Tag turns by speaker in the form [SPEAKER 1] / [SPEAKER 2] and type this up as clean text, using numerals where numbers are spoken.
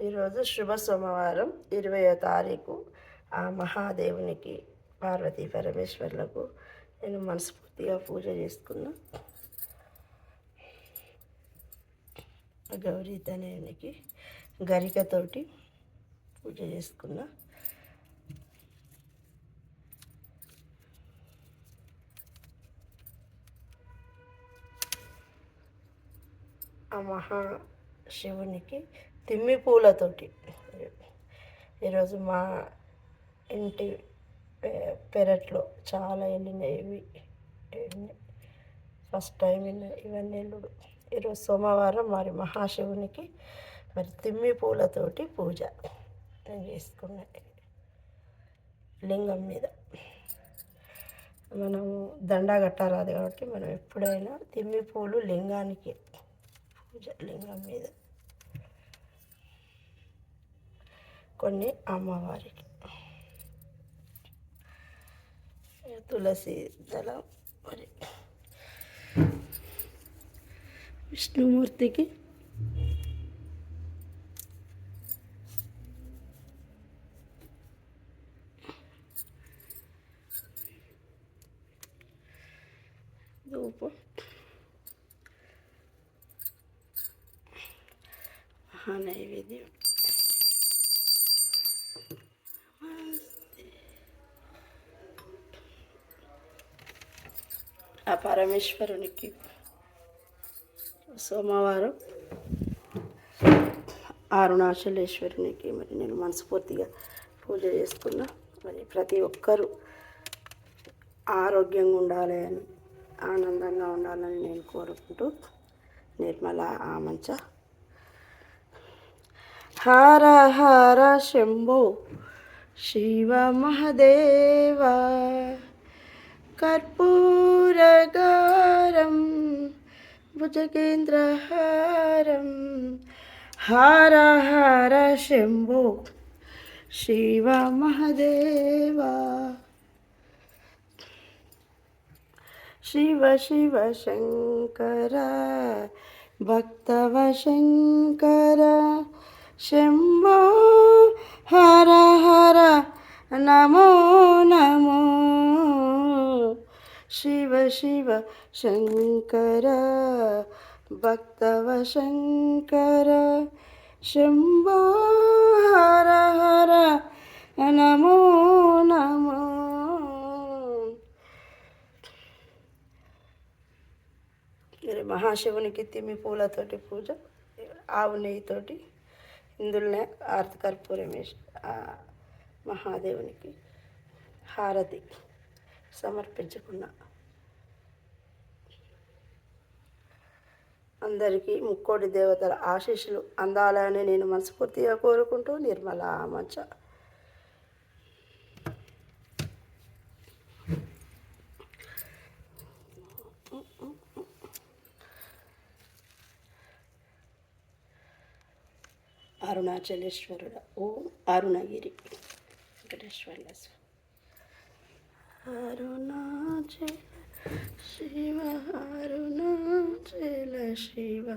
[SPEAKER 1] ఈరోజు శుభ సోమవారం 20వ తారీఖు. ఆ మహాదేవునికి పార్వతీ పరమేశ్వర్లకు నేను మనస్ఫూర్తిగా పూజ చేసుకున్నా. గౌరీ తనయునికి గరికతోటి పూజ చేసుకున్నా. ఆ మహాశివునికి తిమ్మి పూలతోటి ఈరోజు మా ఇంటి పెరట్లో చాలా వెళ్ళినాయి. ఫస్ట్ టైం ఇవన్నీ వెళ్ళుడు. ఈరోజు సోమవారం మరి మహాశివునికి మరి తిమ్మి పూలతోటి పూజ నేను చేసుకున్నాను. లింగం మీద మనము దండా కట్టాలి కాబట్టి మనం ఎప్పుడైనా తిమ్మి పూలు లింగానికి పూజ, లింగం మీద కొన్ని అమ్మవారికి, తులసి దళం, మరి విష్ణుమూర్తికి ధూపం, మహానైవేద్యం, ఆ పరమేశ్వరునికి సోమవారం అరుణాచలేశ్వరునికి మరి నేను మనస్ఫూర్తిగా పూజ చేసుకున్నా. మరి ప్రతి ఒక్కరూ ఆరోగ్యంగా ఉండాలి అని, ఆనందంగా ఉండాలని నేను కోరుకుంటూ నిర్మల ఆమంచ. హర హర శంభో శివ మహదేవ కర్పూరగారం భుజగేంద్రహారం. హర హర శంభో శివ మహదేవ శివ శివ శంకర భక్తవ శంకర శంభో హర హర నమో నమో. శివ శివ శంకర భక్తవ శంకర శంభో హర హర నమో నమో. మహాశివునికి తిమ్మి పూలతోటి పూజ, ఆవు నెయ్యితోటి ఇందులోనే ఆర్తి కర్పూరం వేసి మహాదేవునికి హారతి సమర్పించుకున్నా. అందరికీ ముక్కోటి దేవతల ఆశీస్సులు అందాలని నేను మనస్ఫూర్తిగా కోరుకుంటూ నిర్మల ఆమంచ. అరుణాచలేశ్వరుడు ఓం అరుణగిరి వెంకటేశ్వర్ల అరుణాచల శివ, అరుణాచల శివ.